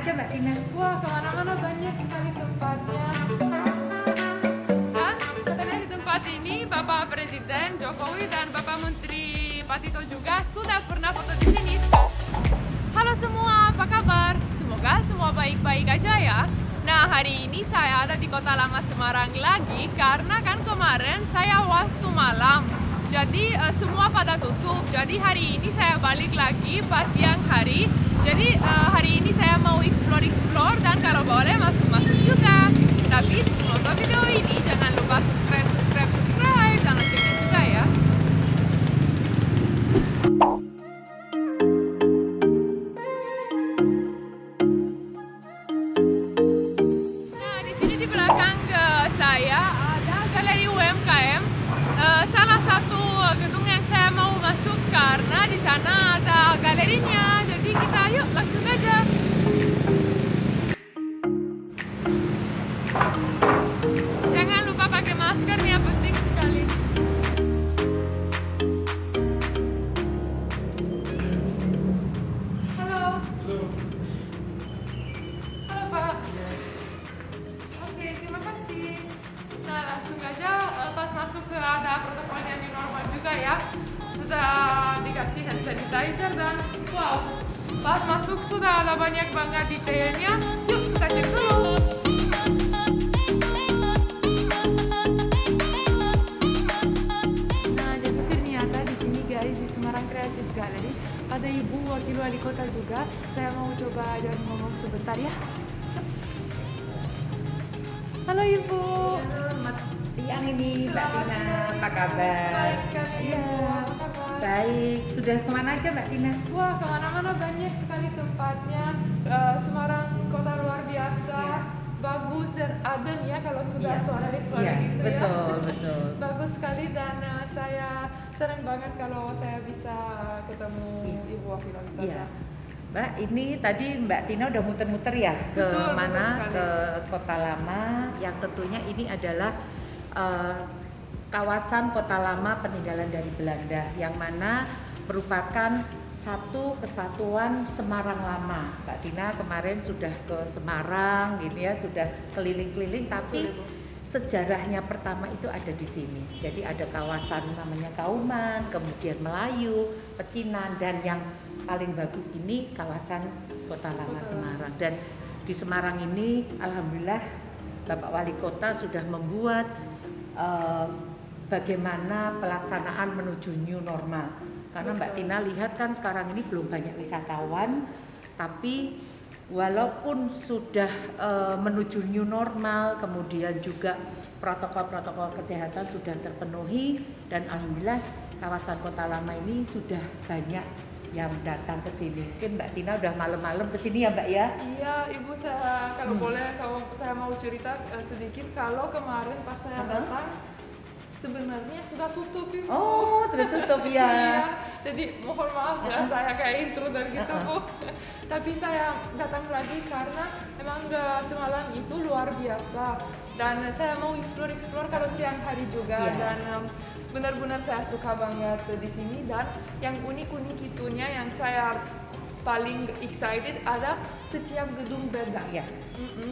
aja Mbak Tina? Wah, kemana-mana banyak sekali tempatnya. Dan katanya di tempat ini Bapak Presiden Jokowi dan Bapak Menteri Pak Tito juga sudah pernah foto di sini. Halo semua, apa kabar? Semoga semua baik-baik aja ya. Nah, hari ini saya ada di Kota Lama Semarang lagi karena kan kemarin saya waktu malam. Jadi semua pada tutup. Jadi hari ini saya balik lagi pas siang hari. Jadi hari ini saya mau explore dan kalau boleh masuk-masuk juga. Tapi sebelum nonton video ini jangan lupa subscribe, jangan cek juga ya. Nah, di sini di belakang saya ada galeri UMKM. Salah satu gedung yang saya mau masuk karena di sana ada galerinya. Jadi kita yuk langsung aja. Jangan lupa pakai masker nih, penting sekali. Halo. Halo Pak. Oke, terima kasih. Nah, langsung aja pas masuk ke ada protokolnya di normal juga ya. Sudah dikasih hand sanitizer dan wow, pas masuk sudah ada banyak banget detailnya. Yuk kita cek dulu. Nah, jadi ternyata di sini guys di Semarang Creative Gallery ada Ibu Wakil Wali Kota juga. Saya mau coba aja ngomong sebentar ya. Halo Ibu. Selamat siang ini Mbak Tina, apa kabar? Baik sekali. Iya. Apa kabar? Baik, sudah kemana aja Mbak Tina? Wah, kemana-mana banyak sekali tempatnya. Semarang kota luar biasa, Iya. bagus dan adem ya kalau sudah Iya. sore Iya, gitu betul, ya. betul. Bagus sekali dan saya senang banget kalau saya bisa ketemu Iya. Ibu Wakil Wali Kota. Iya. Mbak, ini tadi Mbak Tina udah muter-muter ya ke Betul, mana? betul sekali. Ke Kota Lama, yang tentunya ini adalah kawasan Kota Lama peninggalan dari Belanda, yang mana merupakan satu kesatuan Semarang Lama. Mbak Tina kemarin sudah ke Semarang, gitu ya, sudah keliling-keliling, tapi Betul, Ibu. sejarahnya pertama itu ada di sini. Jadi ada kawasan namanya Kauman, kemudian Melayu, Pecinan, dan yang paling bagus ini kawasan Kota Lama Semarang. Dan di Semarang ini alhamdulillah Bapak Wali Kota sudah membuat bagaimana pelaksanaan menuju new normal. Karena Mbak Tina lihat kan sekarang ini belum banyak wisatawan, tapi walaupun sudah menuju new normal, kemudian juga protokol-protokol kesehatan sudah terpenuhi, dan alhamdulillah kawasan Kota Lama ini sudah banyak yang datang ke sini. Mungkin Mbak Tina udah malam-malam ke sini ya Mbak ya? Iya, Ibu, saya kalau boleh saya mau cerita sedikit. Kalau kemarin pas saya datang sebenarnya sudah tutup Ibu. Oh, sudah tutup ya. Iya, jadi mohon maaf ya saya kayak intruder gitu Bu. Tapi saya datang lagi karena emang semalam itu luar biasa dan saya mau explore kalau siang hari juga. Iya. Dan benar-benar saya suka banget di sini, dan yang unik-unik itunya yang saya paling excited ada setiap gedung beda. Iya.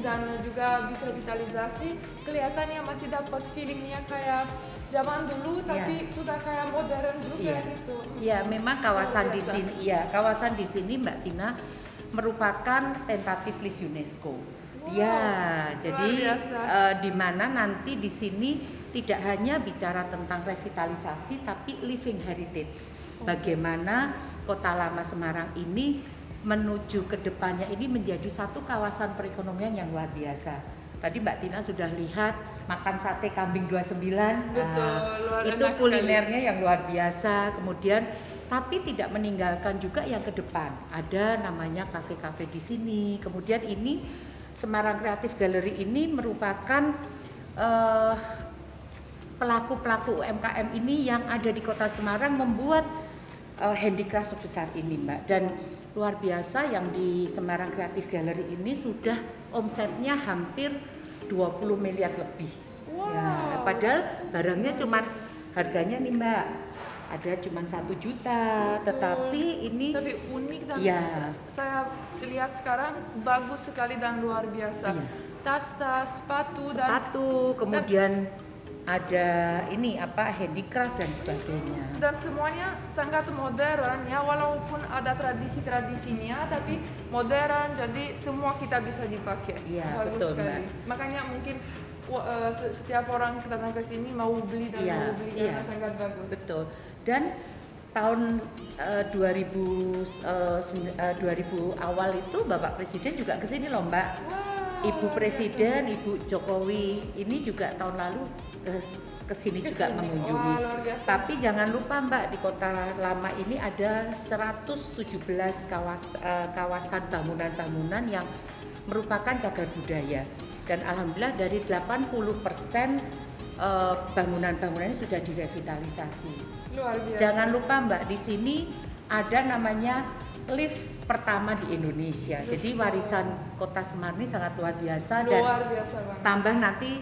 Dan juga bisa revitalisasi, kelihatannya masih dapat feelingnya kayak zaman dulu, tapi sudah kayak modern juga gitu. Iya, memang kawasan di sini, kawasan di sini Mbak Tina merupakan tentatif list UNESCO. Ya, jadi di mana nanti di sini tidak hanya bicara tentang revitalisasi, tapi living heritage. Bagaimana Kota Lama Semarang ini menuju ke depannya ini menjadi satu kawasan perekonomian yang luar biasa. Tadi Mbak Tina sudah lihat makan sate kambing 29. Betul, Itu kulinernya yang luar biasa. Kemudian tapi tidak meninggalkan juga yang ke depan. Ada namanya kafe-kafe di sini. Kemudian ini Semarang Creative Gallery ini merupakan pelaku-pelaku UMKM ini yang ada di Kota Semarang membuat handicraft sebesar ini Mbak. Dan luar biasa yang di Semarang Creative Gallery ini sudah omsetnya hampir 20 miliar lebih. Wow. Ya, padahal barangnya cuma harganya nih Mbak ada cuma 1 juta, tetapi ini tapi unik dan ya, saya lihat sekarang bagus sekali dan luar biasa. Iya. Tas-tas, sepatu, kemudian ada ini apa handicraft dan sebagainya. Dan semuanya sangat modern ya, walaupun ada tradisi-tradisinya tapi modern, jadi semua kita bisa dipakai. Iya, bagus betul, sekali. Mbak. Makanya mungkin setiap orang datang ke sini mau beli dan mau beli karena sangat bagus. Betul. Dan tahun 2000 awal itu Bapak Presiden juga ke sini loh, Mbak. Ibu Presiden, Ibu Jokowi ini juga tahun lalu ke sini juga mengunjungi. Tapi jangan lupa Mbak, di Kota Lama ini ada 117 kawasan bangunan-bangunan yang merupakan cagar budaya. Dan alhamdulillah dari 80% bangunan-bangunan ini sudah direvitalisasi. Luar biasa. Jangan lupa Mbak, di sini ada namanya lift pertama di Indonesia. Jadi warisan Kota Semarang ini sangat luar biasa. Luar biasa banget. Tambah nanti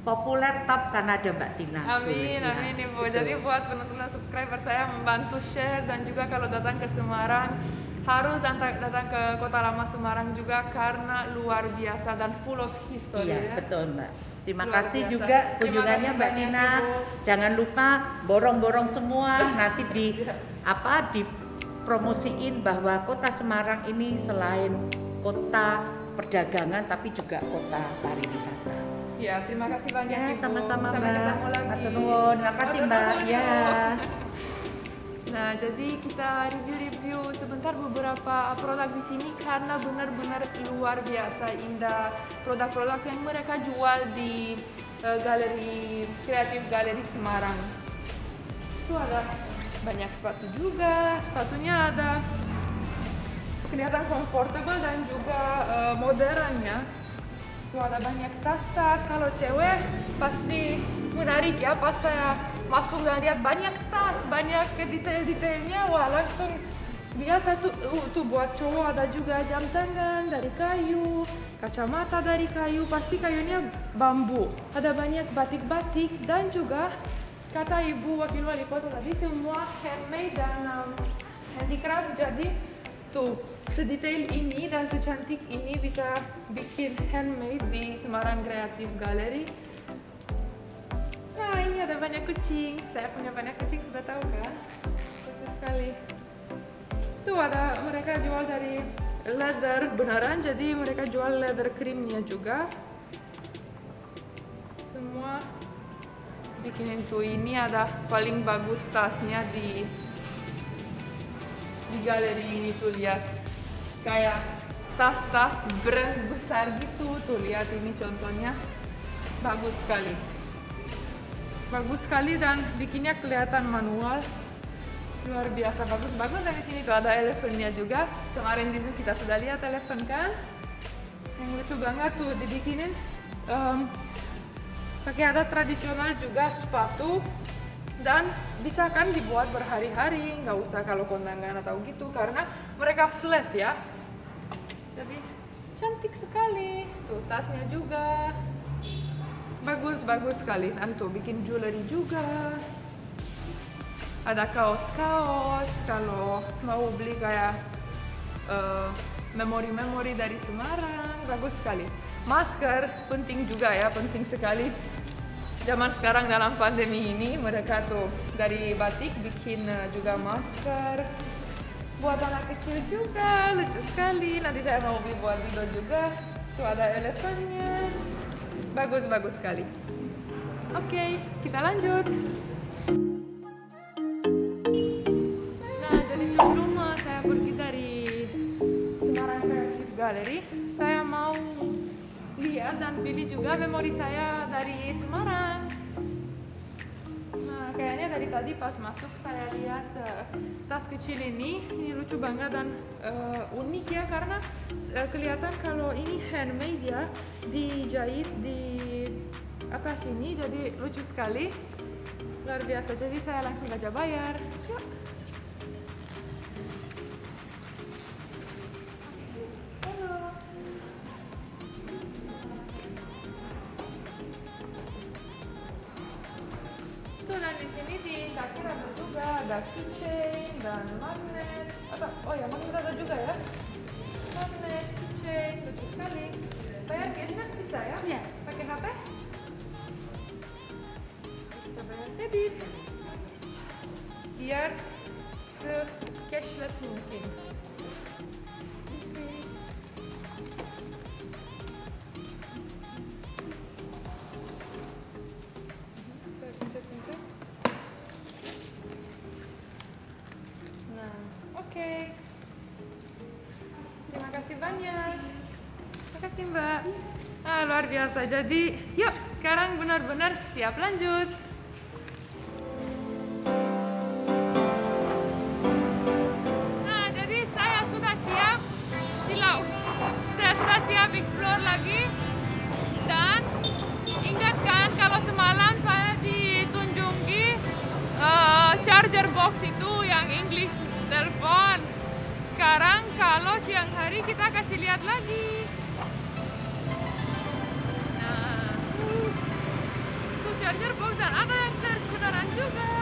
populer top karena ada Mbak Tina. Amin, amin Ibu. Jadi buat penonton dan subscriber saya membantu share, dan juga kalau datang ke Semarang harus datang ke Kota Lama Semarang juga karena luar biasa dan full of history. Iya, betul Mbak. Terima Luar kasih biasa. juga kunjungannya Terima Mbak kasih Tina. banyak, Ibu. Jangan lupa borong-borong semua nanti dipromosiin bahwa Kota Semarang ini selain kota perdagangan tapi juga kota pariwisata. Siap, terima kasih banyak Ya, Ibu. sama-sama Sampai Mbak. ketemu lagi. Matur nuwun. Terima kasih Mbak. Ya. Nah, jadi kita review sebentar beberapa produk di sini karena benar-benar luar biasa indah produk-produk yang mereka jual di galeri kreatif Galeri Semarang. Itu ada banyak sepatu juga, sepatunya ada kelihatan comfortable dan juga modern ya. Itu ada banyak tas-tas, kalau cewek pasti menarik ya, pas saya masuk dan lihat banyak tas, banyak detail-detailnya, wah langsung lihat tuh buat cowok ada juga jam tangan dari kayu, kacamata dari kayu, pasti kayunya bambu, ada banyak batik-batik dan juga kata Ibu Wakil Wali Kota tadi semua handmade dan handicraft, jadi tuh sedetail ini dan secantik ini bisa bikin handmade di Semarang Kreatif Galeri. Nah, ini ada banyak kucing. Saya punya banyak kucing, sudah tahu kan? Lucu sekali. Tuh ada mereka jual dari leather beneran, jadi mereka jual leather creamnya juga. Semua bikinin tuh. Ini ada paling bagus tasnya di galeri ini, tuh lihat. Kayak tas-tas brand besar gitu. Tuh lihat ini contohnya. Bagus sekali. Bagus sekali dan bikinnya kelihatan manual, luar biasa bagus dari sini tuh ada elephantnya juga. Kemarin di situ kita sudah lihat elephant kan, yang lucu banget tuh dibikinin pakai adat tradisional juga sepatu, dan bisa kan dibuat berhari-hari, nggak usah kalau kondangan atau gitu karena mereka flat ya, jadi cantik sekali. Tuh tasnya juga bagus sekali. Dan tuh bikin jewelry juga. Ada kaos-kaos kalau mau beli kayak memori-memori dari Semarang, bagus sekali. Masker penting juga ya, penting sekali. Zaman sekarang dalam pandemi ini mereka tuh dari batik bikin juga masker. Buat anak kecil juga, lucu sekali. Nanti saya mau beli buat Dido juga. Tuh ada elephantnya. Bagus sekali. Oke, kita lanjut. Nah, jadi sebelum saya pergi dari Semarang Creative Gallery, saya mau lihat dan pilih juga memori saya dari Semarang. Nah, kayaknya dari tadi pas masuk saya lihat tas kecil ini lucu banget dan unik ya, karena kelihatan kalau ini handmade ya, dijahit di atas sini, jadi lucu sekali, luar biasa. Jadi saya langsung aja bayar. Yuk. Halo. Tuh, dan di sini di akhir ada juga, ada keychain dan magnet. Oh ya, magnet ada juga ya. Magnet, keychain, lucu sekali. Bayar cashless bisa ya? Iya. Pakai HP? Kita bayar debit. Biar se-cashless mungkin. Oke. Terima kasih banyak. Terima kasih Mbak. Luar biasa. Jadi, yuk sekarang benar-benar siap lanjut. Nah, jadi saya sudah siap silau. Saya sudah siap explore lagi. Dan ingatkan kalau semalam saya ditunjuki charger box itu yang English telepon. Sekarang kalau siang hari kita kasih lihat lagi. Nah, itu charger box dan ada yang charge beneran juga.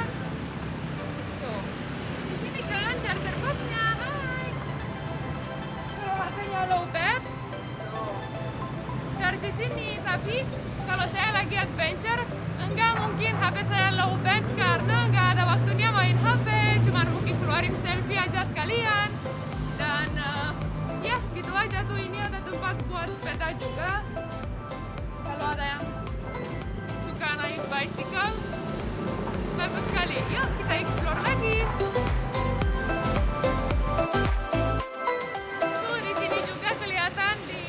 Tuh, di sini kan charger boxnya. Hai. Kalau HP-nya low bat, tuh, charge di sini. Tapi kalau saya lagi adventure, enggak mungkin HP saya low bat karena enggak ada waktunya main HP. Cuman mungkin keluarin selfie aja sekalian. Dan ya gitu aja tuh. Ini ada tempat buat sepeda juga. Kalau ada yang suka naik bicycle, bagus sekali. Yuk kita explore lagi. Tuh di sini juga kelihatan di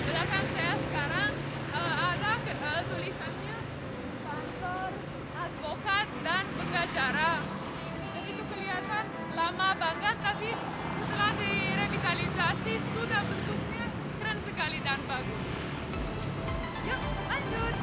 belakang saya sekarang ada tulisannya kantor advokat dan pengacara. Jadi itu kelihatan lama banget, tapi setelah direvitalisasi sudah bentuknya keren sekali dan bagus. Yuk lanjut.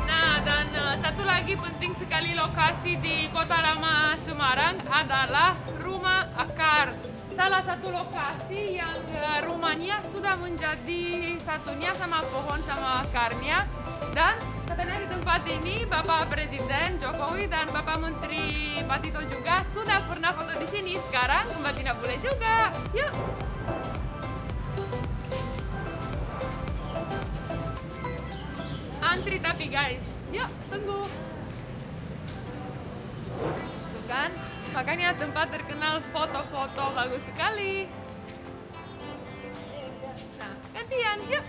Nah, dan satu lagi penting sekali lokasi di Kota Lama Semarang adalah Rumah Akar. Salah satu lokasi yang rumahnya sudah menjadi satunya sama pohon sama akarnya. Dan katanya di tempat ini Bapak Presiden Jokowi dan Bapak Menteri Pak Tito juga sudah pernah foto di sini. Sekarang Mbak Tina boleh juga. Yuk. Antri tapi guys. Yuk, tunggu. Tuh kan? Makanya tempat terkenal foto-foto bagus sekali. Nah, gantian, yuk.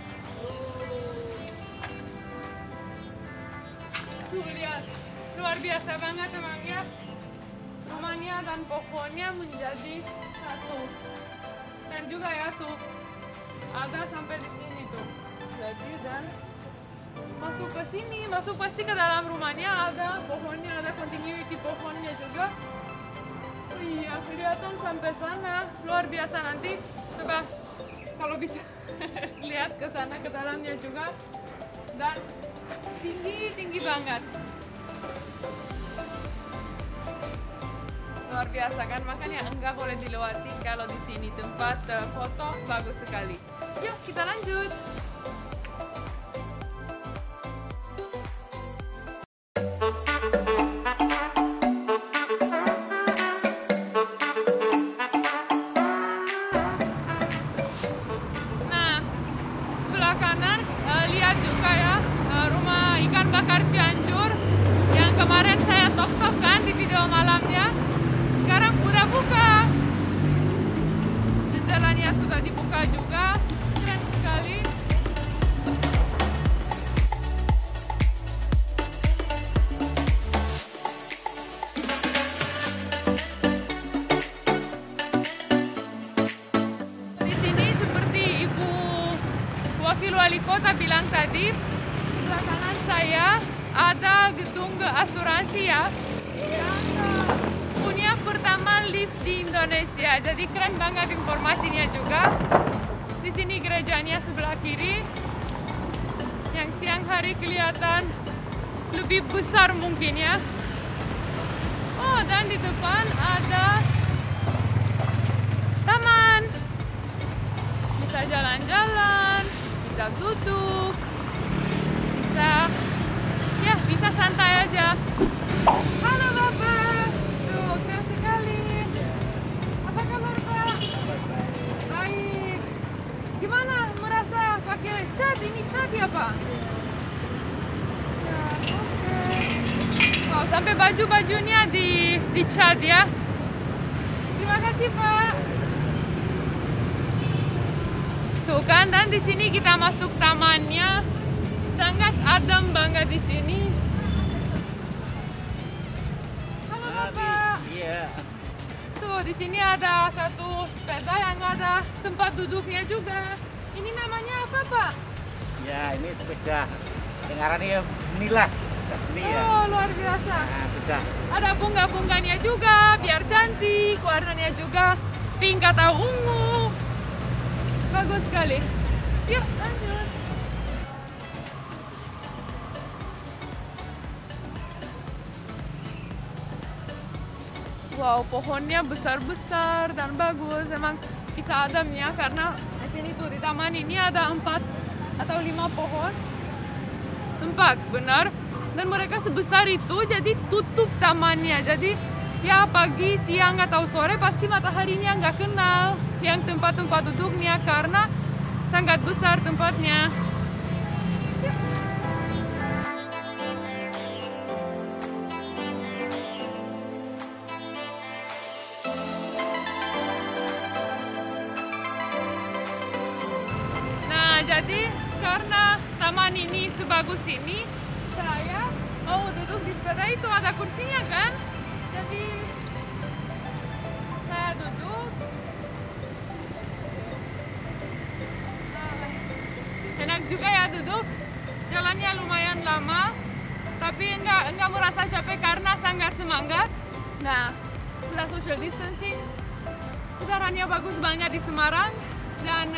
Tuh lihat, luar biasa banget emang ya. Rumahnya dan pohonnya menjadi satu. Dan juga ya tuh, ada sampai di sini tuh. Jadi dan masuk ke sini, masuk pasti ke dalam rumahnya ada pohonnya, ada continuity pohonnya juga. Iya, kelihatan sampai sana. Luar biasa. Nanti coba kalau bisa lihat ke sana, ke dalamnya juga. Dan tinggi banget. Luar biasa kan, makanya enggak boleh dilewati kalau di sini tempat foto bagus sekali. Yuk kita lanjut. Lihat juga ya rumah ikan bakar Cianjur yang kemarin saya tok-tok kan di video malamnya. Sekarang udah buka, jendelanya sudah dibuka juga, keren sekali. Di sini seperti Ibu Wakil Wali Kota bilang tadi, sebelah kanan saya ada gedung asuransi ya, yang punya pertama lift di Indonesia. Jadi keren banget informasinya juga. Di sini gerejanya sebelah kiri, yang siang hari kelihatan lebih besar mungkin ya. Oh, dan di depan ada bisa jalan-jalan, bisa duduk, bisa santai aja. Halo Bapak, tuh keren sekali. Apa kabar Pak? Baik. Gimana merasa pakai cat? Ini cat ya Pak? Ya, oke. Wow, sampai baju-bajunya di cat ya. Terima kasih Pak. Tuh kan, dan di sini kita masuk tamannya. Sangat adem banget di sini. Halo Bapak. Iya. Tuh di sini ada satu sepeda yang ada tempat duduknya juga. Ini namanya apa Pak? Ya ini sepeda. Dengarannya seni lah. Seni ya. Oh luar biasa. Nah, sudah. Ada bunga-bunganya juga, biar cantik. Warnanya juga pink atau ungu. Bagus sekali. Yuk lanjut. Wow, pohonnya besar-besar dan bagus. Emang bisa ademnya karena di sini tuh di taman ini ada 4 atau 5 pohon. 4, benar. Dan mereka sebesar itu, jadi tutup tamannya. Jadi ya pagi, siang atau sore pasti mataharinya nggak kenal yang tempat-tempat duduknya karena sangat besar tempatnya. Jadi karena taman ini sebagus ini, saya mau duduk di sepeda itu, ada kursinya kan? Jadi saya duduk. Enak juga ya duduk. Jalannya lumayan lama, tapi enggak merasa capek karena sangat semangat. Nah, sudah social distancing. Udaranya bagus banget di Semarang dan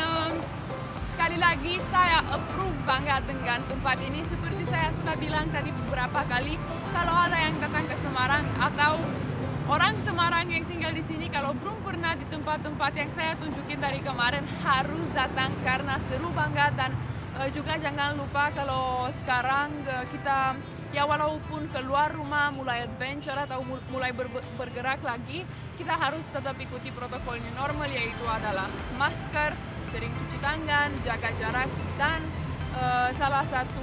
sekali lagi saya approve banget dengan tempat ini. Seperti saya sudah bilang tadi beberapa kali, kalau ada yang datang ke Semarang atau orang Semarang yang tinggal di sini, kalau belum pernah di tempat-tempat yang saya tunjukin dari kemarin, harus datang karena seru banget. Dan juga jangan lupa kalau sekarang kita ya walaupun keluar rumah mulai adventure atau mulai bergerak lagi, kita harus tetap ikuti protokol new normal, yaitu adalah masker, sering cuci tangan, jaga jarak, dan salah satu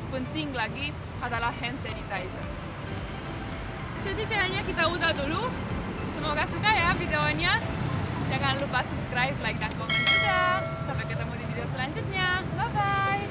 penting lagi adalah hand sanitizer. Jadi kayaknya kita udah dulu. Semoga suka ya videonya. Jangan lupa subscribe, like, dan komen juga. Sampai ketemu di video selanjutnya. Bye-bye.